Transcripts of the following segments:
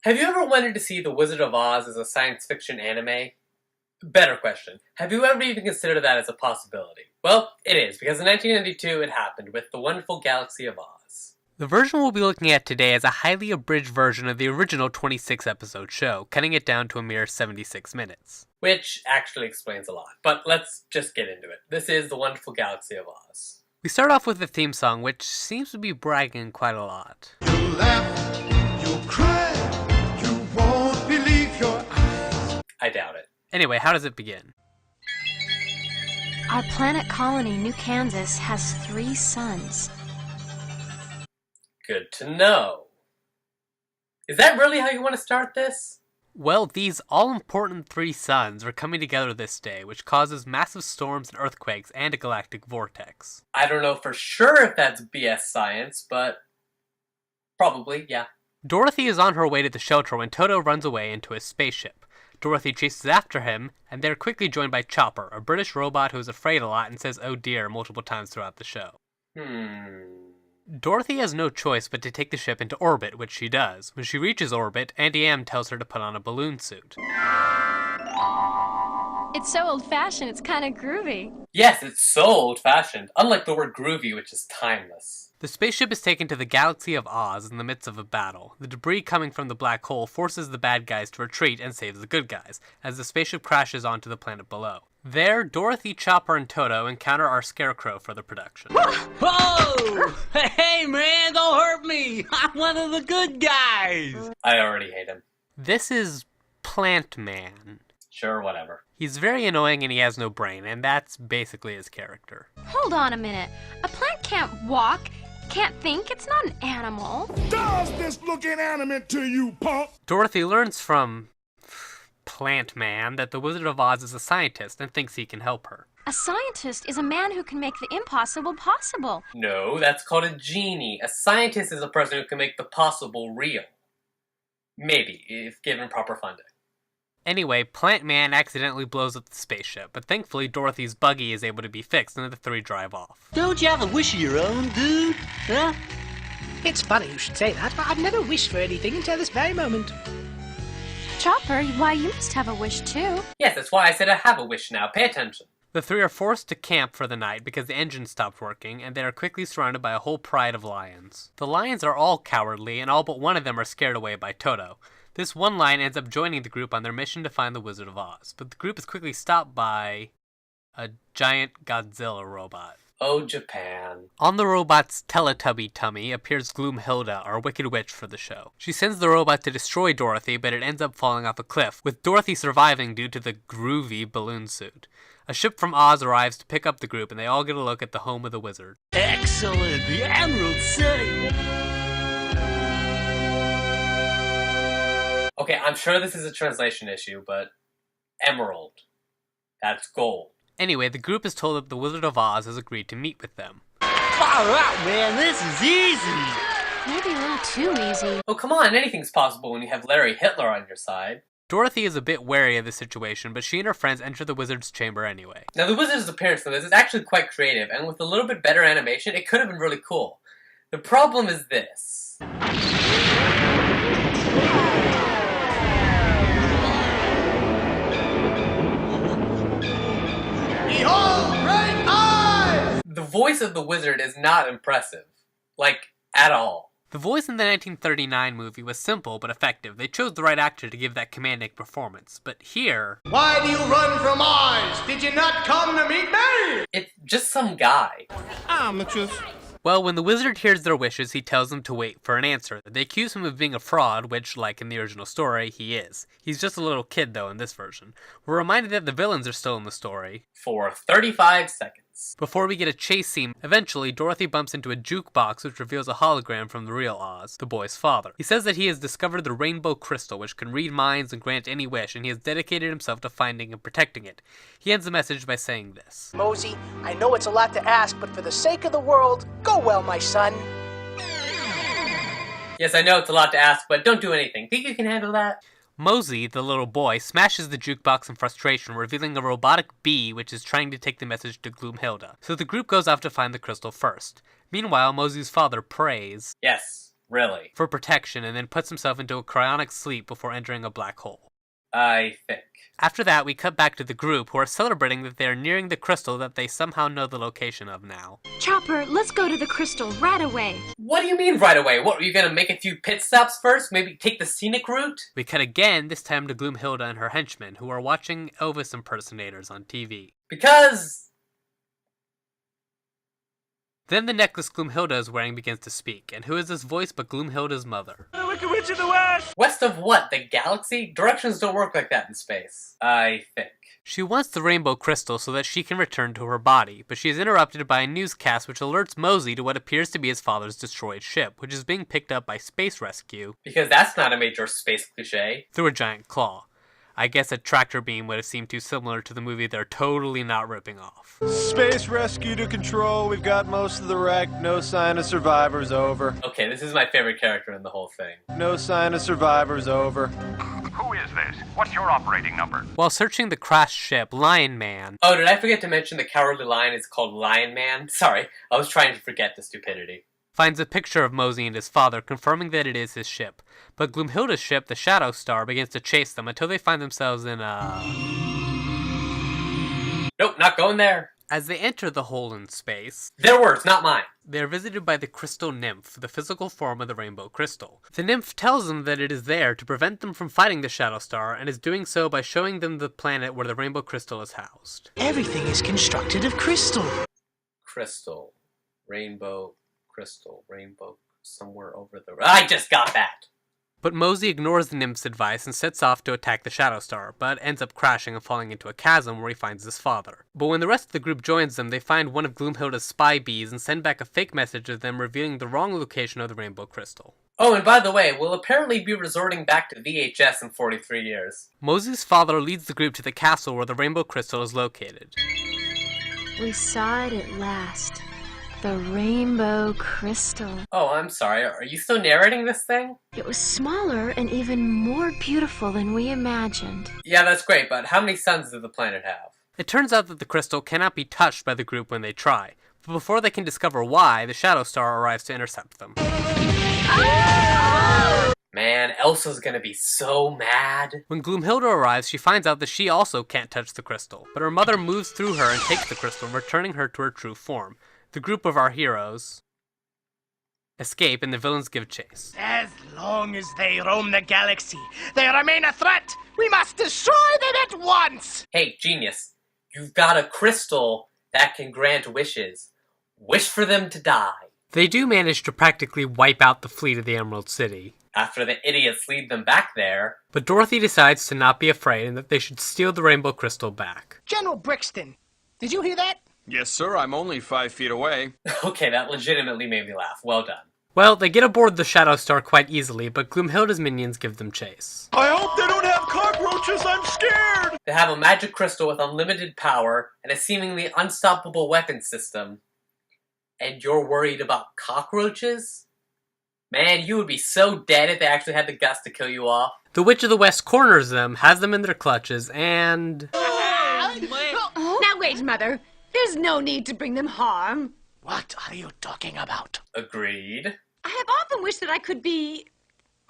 Have you ever wanted to see The Wizard of Oz as a science fiction anime? Better question. Have you ever even considered that as a possibility? Well, it is, because in 1992 it happened with The Wonderful Galaxy of Oz. The version we'll be looking at today is a highly abridged version of the original 26-episode show, cutting it down to a mere 76 minutes. Which actually explains a lot, but let's just get into it. This is The Wonderful Galaxy of Oz. We start off with the theme song, which seems to be bragging quite a lot. You laugh, you cry, you won't believe your eyes. I doubt it. Anyway, how does it begin? Our planet colony, New Kansas, has 3 suns. Good to know. Is that really how you want to start this? Well, these all-important 3 suns are coming together this day, which causes massive storms and earthquakes and a galactic vortex. I don't know for sure if that's BS science, but probably, yeah. Dorothy is on her way to the shelter when Toto runs away into his spaceship. Dorothy chases after him, and they're quickly joined by Chopper, a British robot who is afraid a lot and says "oh dear" multiple times throughout the show. Dorothy has no choice but to take the ship into orbit, which she does. When she reaches orbit, Auntie Em tells her to put on a balloon suit. It's so old-fashioned, it's kind of groovy. Yes, it's so old-fashioned, unlike the word groovy, which is timeless. The spaceship is taken to the Galaxy of Oz in the midst of a battle. The debris coming from the black hole forces the bad guys to retreat and saves the good guys, as the spaceship crashes onto the planet below. There, Dorothy, Chopper, and Toto encounter our Scarecrow for the production. Whoa! Hey man, don't hurt me! I'm one of the good guys! I already hate him. This is Plant Man. Sure, whatever. He's very annoying and he has no brain, and that's basically his character. Hold on a minute. A plant can't walk, can't think, it's not an animal. Does this look inanimate to you, punk? Dorothy learns from Plant Man that the Wizard of Oz is a scientist and thinks he can help her. A scientist is a man who can make the impossible possible. No, that's called a genie. A scientist is a person who can make the possible real. Maybe, if given proper funding. Anyway, Plant Man accidentally blows up the spaceship, but thankfully Dorothy's buggy is able to be fixed and the 3 drive off. Don't you have a wish of your own, dude? Huh? It's funny you should say that, but I've never wished for anything until this very moment. Chopper, why, you must have a wish too. Yes, that's why I said I have a wish now. Pay attention. The 3 are forced to camp for the night because the engine stopped working, and they are quickly surrounded by a whole pride of lions. The lions are all cowardly, and all but one of them are scared away by Toto. This one lion ends up joining the group on their mission to find the Wizard of Oz, but the group is quickly stopped by a giant Godzilla robot. Oh, Japan. On the robot's Teletubby tummy appears Gloomhilda, our Wicked Witch for the show. She sends the robot to destroy Dorothy, but it ends up falling off a cliff, with Dorothy surviving due to the groovy balloon suit. A ship from Oz arrives to pick up the group, and they all get a look at the home of the wizard. Excellent! The Emerald City! Okay, I'm sure this is a translation issue, but emerald. That's gold. Anyway, the group is told that the Wizard of Oz has agreed to meet with them. Far out, man! This is easy! Maybe a little too easy. Oh, come on, anything's possible when you have Larry Hitler on your side. Dorothy is a bit wary of the situation, but she and her friends enter the wizard's chamber anyway. Now, the wizard's appearance in this is actually quite creative, and with a little bit better animation, it could have been really cool. The problem is this. Behold, great eyes! The voice of the wizard is not impressive. Like, at all. The voice in the 1939 movie was simple but effective. They chose the right actor to give that commanding performance. But here... Why do you run from Oz? Did you not come to meet me? It's just some guy. Amateurs. Well, when the wizard hears their wishes, he tells them to wait for an answer. They accuse him of being a fraud, which, like in the original story, he is. He's just a little kid, though, in this version. We're reminded that the villains are still in the story. For 35 seconds. Before we get a chase scene, eventually, Dorothy bumps into a jukebox which reveals a hologram from the real Oz, the boy's father. He says that he has discovered the rainbow crystal, which can read minds and grant any wish, and he has dedicated himself to finding and protecting it. He ends the message by saying this. Mosey, I know it's a lot to ask, but for the sake of the world, go well, my son. Yes, I know it's a lot to ask, but don't do anything. Think you can handle that? Mosey, the little boy, smashes the jukebox in frustration, revealing a robotic bee which is trying to take the message to Gloomhilda. So the group goes off to find the crystal first. Meanwhile, Mosey's father prays, Yes, Really? for protection and then puts himself into a cryonic sleep before entering a black hole. I think. After that, we cut back to the group who are celebrating that they are nearing the crystal that they somehow know the location of now. Chopper, let's go to the crystal right away. What do you mean right away? What, are you gonna make a few pit stops first? Maybe take the scenic route? We cut again, this time to Gloomhilda and her henchmen, who are watching Elvis impersonators on TV. Because... Then the necklace Gloomhilda is wearing begins to speak, and who is this voice but Gloomhilda's mother? The Wicked Witch of the West! West of what? The galaxy? Directions don't work like that in space. I think. She wants the rainbow crystal so that she can return to her body, but she is interrupted by a newscast which alerts Mosey to what appears to be his father's destroyed ship, which is being picked up by Space Rescue Because that's not a major space cliche. through a giant claw. I guess a tractor beam would have seemed too similar to the movie they're totally not ripping off. Space rescue to control. We've got most of the wreck. No sign of survivors. Over. Okay, this is my favorite character in the whole thing. No sign of survivors. Over. Who is this? What's your operating number? While searching the crashed ship, Lion Man, Oh, did I forget to mention the Cowardly Lion is called Lion Man? Sorry, I was trying to forget the stupidity. finds a picture of Mosey and his father, confirming that it is his ship. But Gloomhilda's ship, the Shadow Star, begins to chase them until they find themselves in a... Nope, not going there. As they enter the hole in space, Their words, not mine. they are visited by the Crystal Nymph, the physical form of the Rainbow Crystal. The Nymph tells them that it is there to prevent them from fighting the Shadow Star, and is doing so by showing them the planet where the Rainbow Crystal is housed. Everything is constructed of crystal. Crystal. Rainbow. Crystal. Rainbow. Somewhere over the... I just got that! But Mosey ignores the Nymph's advice and sets off to attack the Shadow Star, but ends up crashing and falling into a chasm where he finds his father. But when the rest of the group joins them, they find one of Gloomhilda's spy bees and send back a fake message of them revealing the wrong location of the Rainbow Crystal. Oh, and by the way, we'll apparently be resorting back to VHS in 43 years. Mosey's father leads the group to the castle where the Rainbow Crystal is located. We saw it at last. The Rainbow Crystal. Oh, I'm sorry, are you still narrating this thing? It was smaller and even more beautiful than we imagined. Yeah, that's great, but how many suns does the planet have? It turns out that the crystal cannot be touched by the group when they try, but before they can discover why, the Shadow Star arrives to intercept them. Man, Elsa's gonna be so mad. When Gloomhilda arrives, she finds out that she also can't touch the crystal, but her mother moves through her and takes the crystal, returning her to her true form. The group of our heroes escape and the villains give chase. As long as they roam the galaxy, they remain a threat. We must destroy them at once. Hey, genius, you've got a crystal that can grant wishes. Wish for them to die. They do manage to practically wipe out the fleet of the Emerald City. After the idiots lead them back there. But Dorothy decides to not be afraid and that they should steal the Rainbow Crystal back. General Brixton, did you hear that? Yes, sir. I'm only 5 feet away. Okay, that legitimately made me laugh. Well done. Well, they get aboard the Shadow Star quite easily, but Gloomhilda's minions give them chase. I hope they don't have cockroaches. I'm scared. They have a magic crystal with unlimited power and a seemingly unstoppable weapon system. And you're worried about cockroaches? Man, you would be so dead if they actually had the guts to kill you off. The Witch of the West corners them, has them in their clutches, and... Now wait, Mother. There's no need to bring them harm. What are you talking about? Agreed. I have often wished that I could be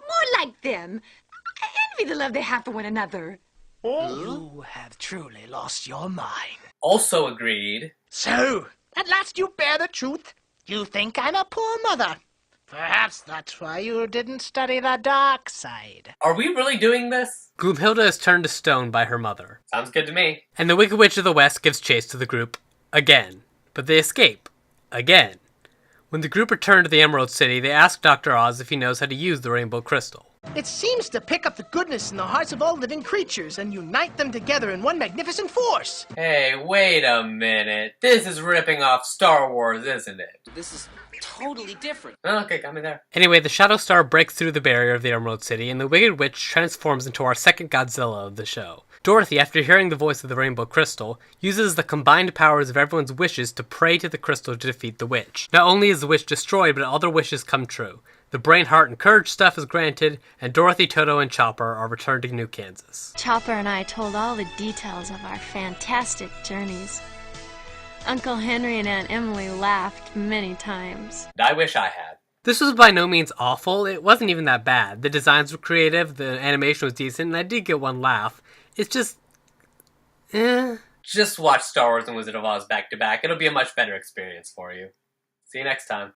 more like them. I envy the love they have for one another. You have truly lost your mind. Also agreed. So, at last you bear the truth. You think I'm a poor mother. Perhaps that's why you didn't study the dark side. Are we really doing this? Gloomhilda is turned to stone by her mother. Sounds good to me. And the Wicked Witch of the West gives chase to the group again. But they escape. Again. When the group return to the Emerald City, they ask Dr. Oz if he knows how to use the Rainbow Crystal. It seems to pick up the goodness in the hearts of all living creatures and unite them together in one magnificent force. Hey, wait a minute. This is ripping off Star Wars, isn't it? This is totally different. Oh, okay, got me there. Anyway, the Shadow Star breaks through the barrier of the Emerald City, and the Wicked Witch transforms into our second Godzilla of the show. Dorothy, after hearing the voice of the Rainbow Crystal, uses the combined powers of everyone's wishes to pray to the crystal to defeat the witch. Not only is the witch destroyed, but other wishes come true. The brain, heart, and courage stuff is granted, and Dorothy, Toto, and Chopper are returned to New Kansas. Chopper and I told all the details of our fantastic journeys. Uncle Henry and Aunt Emily laughed many times. I wish I had. This was by no means awful. It wasn't even that bad. The designs were creative, the animation was decent, and I did get one laugh. It's just... Just watch Star Wars and Wizard of Oz back to back. It'll be a much better experience for you. See you next time.